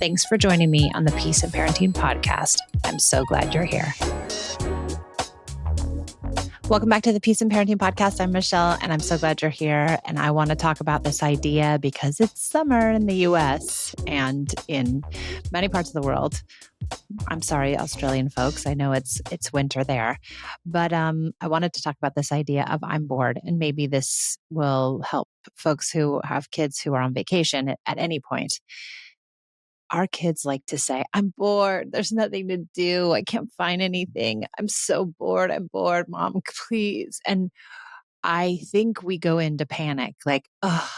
Thanks for joining me on the Peace and Parenting podcast. I'm so glad you're here. Welcome back to the Peace and Parenting podcast. I'm Michelle, and I'm so glad you're here. And I want to talk about this idea because it's summer in the US and in many parts of the world. I'm sorry, Australian folks. I know it's winter there, but I wanted to talk about this idea of I'm bored, and maybe this will help folks who have kids who are on vacation at any point. Our kids like to say, I'm bored. There's nothing to do. I can't find anything. I'm so bored. I'm bored, Mom, please. And I think we go into panic like, oh,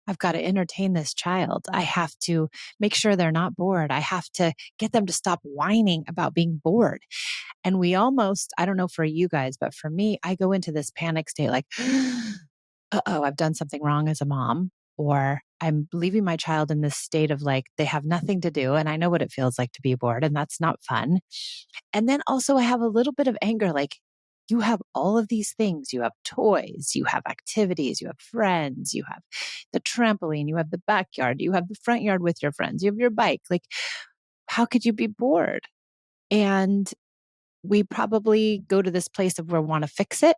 I've got to entertain this child. I have to make sure they're not bored. I have to get them to stop whining about being bored. And we almost, I don't know for you guys, but for me, I go into this panic state like, uh-oh, I've done something wrong as a mom, or I'm leaving my child in this state of like, they have nothing to do. And I know what it feels like to be bored, and that's not fun. And then also I have a little bit of anger, like, you have all of these things. You have toys, you have activities, you have friends, you have the trampoline, you have the backyard, you have the front yard with your friends, you have your bike. Like, how could you be bored? And we probably go to this place of where we want to fix it,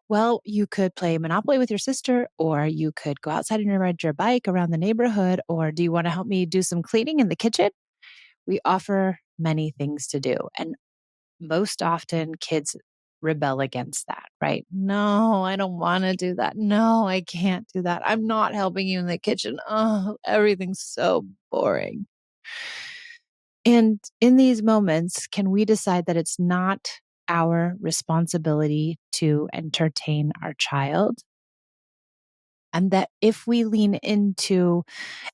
Well, you could play Monopoly with your sister, or you could go outside and ride your bike around the neighborhood, or do you want to help me do some cleaning in the kitchen? We offer many things to do. And most often kids rebel against that, right? No, I don't want to do that. No, I can't do that. I'm not helping you in the kitchen. Oh, everything's so boring. And in these moments, can we decide that it's not our responsibility to entertain our child? And that if we lean into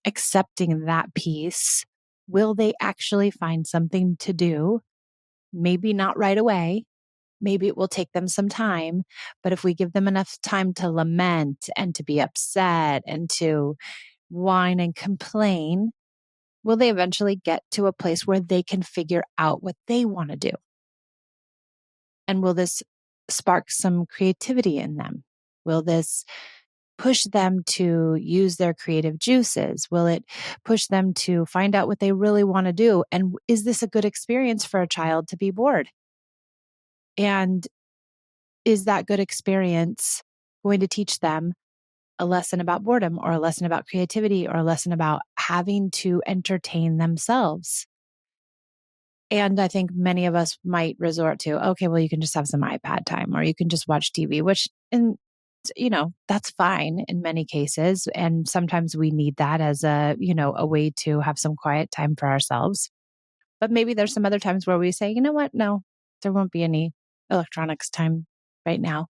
accepting that piece, will they actually find something to do? Maybe not right away. Maybe it will take them some time. But if we give them enough time to lament and to be upset and to whine and complain, will they eventually get to a place where they can figure out what they want to do? And will this spark some creativity in them? Will this push them to use their creative juices? Will it push them to find out what they really want to do? And is this a good experience for a child to be bored? And is that good experience going to teach them a lesson about boredom, or a lesson about creativity, or a lesson about having to entertain themselves? And I think many of us might resort to, okay, well, you can just have some iPad time, or you can just watch TV, which, and that's fine in many cases. And sometimes we need that as a way to have some quiet time for ourselves. But maybe there's some other times where we say, you know what? No, there won't be any electronics time right now.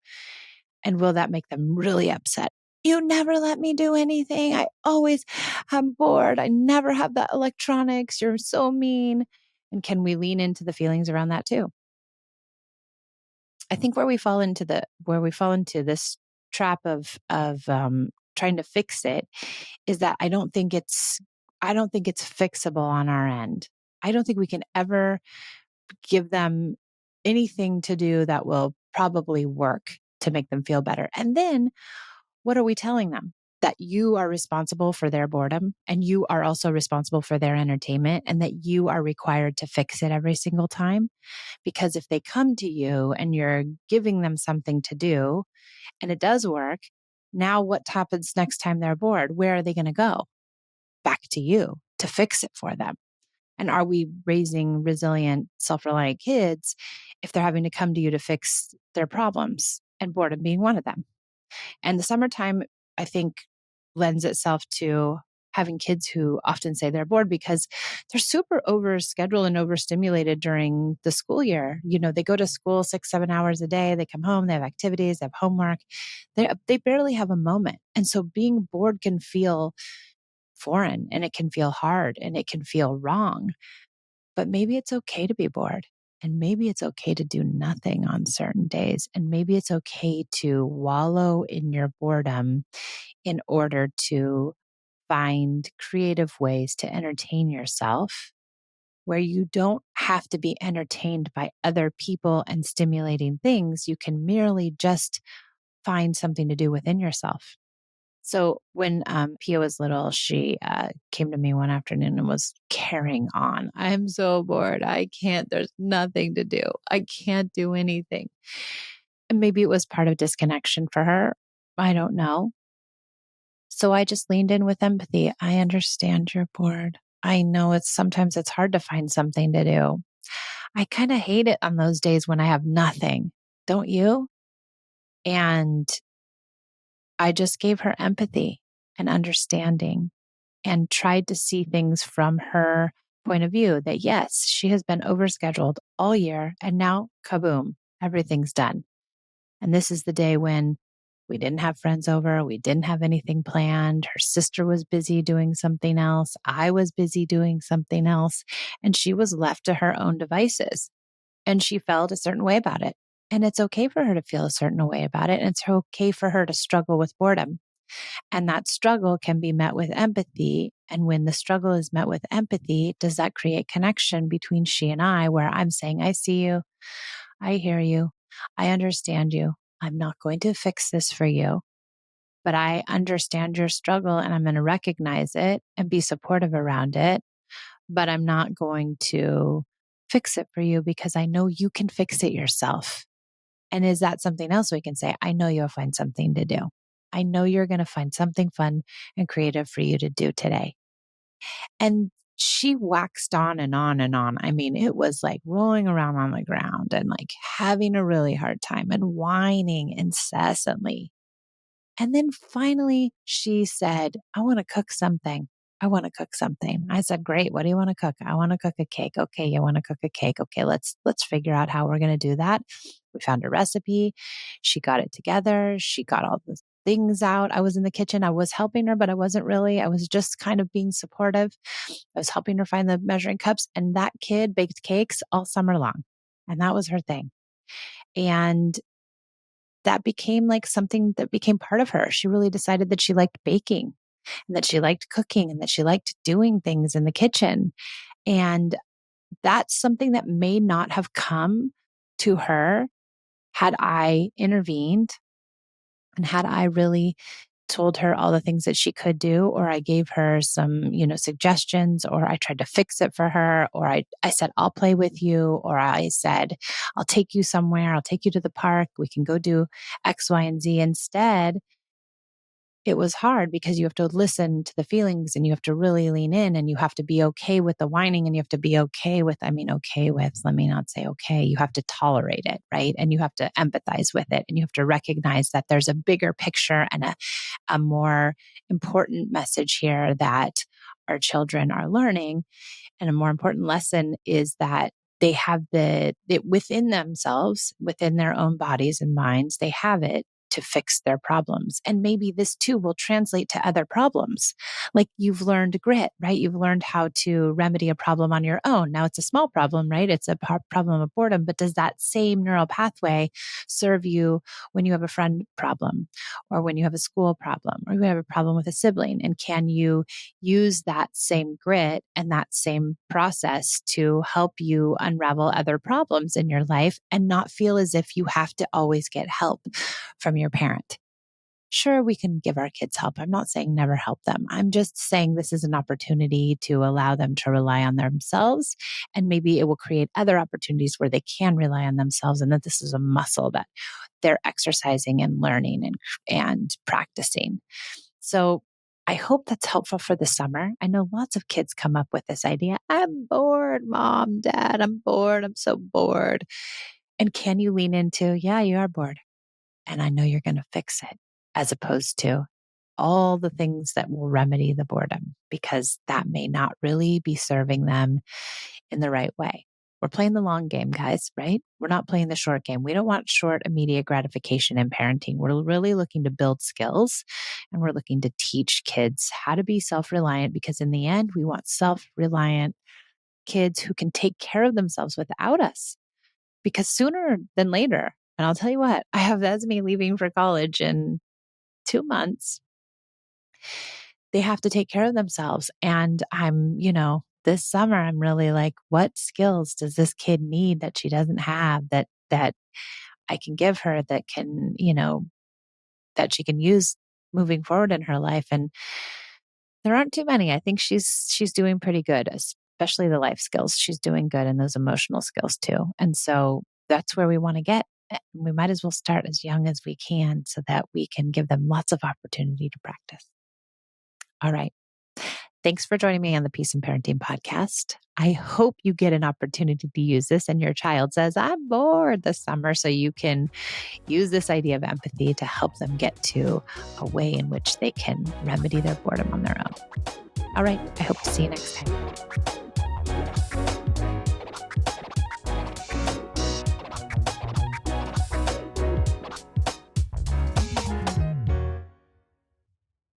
And will that make them really upset? You never let me do anything. I'm bored. I never have that electronics. You're so mean. And can we lean into the feelings around that too? I think where we fall into this trap of trying to fix it is that I don't think it's fixable on our end. I don't think we can ever give them anything to do that will probably work to make them feel better. And then what are we telling them? That you are responsible for their boredom, and you are also responsible for their entertainment, and that you are required to fix it every single time. Because if they come to you and you're giving them something to do and it does work, now what happens next time they're bored? Where are they going to go? Back to you to fix it for them. And are we raising resilient, self-reliant kids if they're having to come to you to fix their problems, and boredom being one of them? And the summertime, I think, lends itself to having kids who often say they're bored because they're super overscheduled and overstimulated during the school year. They go to school 6-7 hours a day. They come home, they have activities, they have homework. They barely have a moment. And so being bored can feel foreign, and it can feel hard, and it can feel wrong. But maybe it's okay to be bored. And maybe it's okay to do nothing on certain days. And maybe it's okay to wallow in your boredom in order to find creative ways to entertain yourself, where you don't have to be entertained by other people and stimulating things. You can merely just find something to do within yourself. So when Pia was little, she came to me one afternoon and was carrying on. I'm so bored. I can't, there's nothing to do. I can't do anything. And maybe it was part of disconnection for her. I don't know. So I just leaned in with empathy. I understand you're bored. I know sometimes it's hard to find something to do. I kind of hate it on those days when I have nothing. Don't you? And I just gave her empathy and understanding and tried to see things from her point of view that yes, she has been overscheduled all year and now kaboom, everything's done. And this is the day when we didn't have friends over. We didn't have anything planned. Her sister was busy doing something else. I was busy doing something else. And she was left to her own devices. And she felt a certain way about it. And it's okay for her to feel a certain way about it. And it's okay for her to struggle with boredom. And that struggle can be met with empathy. And when the struggle is met with empathy, does that create connection between she and I, where I'm saying, I see you, I hear you, I understand you. I'm not going to fix this for you, but I understand your struggle and I'm going to recognize it and be supportive around it. But I'm not going to fix it for you because I know you can fix it yourself. And is that something else we can say? I know you'll find something to do. I know you're going to find something fun and creative for you to do today. And she waxed on and on and on. I mean, it was like rolling around on the ground and like having a really hard time and whining incessantly. And then finally she said, I want to cook something. I want to cook something. I said, great. What do you want to cook? I want to cook a cake. Okay. You want to cook a cake? Okay. Let's figure out how we're going to do that. We found a recipe. She got it together. She got all the things out. I was in the kitchen. I was helping her, but I wasn't really. I was just kind of being supportive. I was helping her find the measuring cups, and that kid baked cakes all summer long. And that was her thing. And that became like something that became part of her. She really decided that she liked baking and that she liked cooking and that she liked doing things in the kitchen. And that's something that may not have come to her had I intervened and had I really told her all the things that she could do, or I gave her some, suggestions, or I tried to fix it for her, or I said, I'll play with you, or I said, I'll take you somewhere, I'll take you to the park, we can go do X, Y, and Z. Instead, it was hard because you have to listen to the feelings and you have to really lean in and you have to be okay with the whining and you have to be okay with, let me not say okay, you have to tolerate it, right? And you have to empathize with it and you have to recognize that there's a bigger picture and a more important message here that our children are learning. And a more important lesson is that they have it within themselves, within their own bodies and minds, they have it to fix their problems. And maybe this too will translate to other problems. Like you've learned grit, right? You've learned how to remedy a problem on your own. Now it's a small problem, right? It's a problem of boredom, but does that same neural pathway serve you when you have a friend problem or when you have a school problem or you have a problem with a sibling? And can you use that same grit and that same process to help you unravel other problems in your life and not feel as if you have to always get help from your parent? Sure, we can give our kids help. I'm not saying never help them. I'm just saying this is an opportunity to allow them to rely on themselves. And maybe it will create other opportunities where they can rely on themselves and that this is a muscle that they're exercising and learning and practicing. So I hope that's helpful for the summer. I know lots of kids come up with this idea. I'm bored, mom, dad, I'm bored. I'm so bored. And can you lean into, yeah, you are bored. And I know you're going to fix it, as opposed to all the things that will remedy the boredom, because that may not really be serving them in the right way. We're playing the long game, guys, right? We're not playing the short game. We don't want short, immediate gratification in parenting. We're really looking to build skills and we're looking to teach kids how to be self-reliant, because in the end, we want self-reliant kids who can take care of themselves without us. Because sooner than later, and I'll tell you what, I have Esme leaving for college in 2 months. They have to take care of themselves. And this summer, I'm really like, what skills does this kid need that she doesn't have that I can give her that can, that she can use moving forward in her life. And there aren't too many. I think she's doing pretty good, especially the life skills. She's doing good and those emotional skills too. And so that's where we want to get. We might as well start as young as we can so that we can give them lots of opportunity to practice. All right. Thanks for joining me on the Peace and Parenting podcast. I hope you get an opportunity to use this and your child says, I'm bored this summer, so you can use this idea of empathy to help them get to a way in which they can remedy their boredom on their own. All right. I hope to see you next time.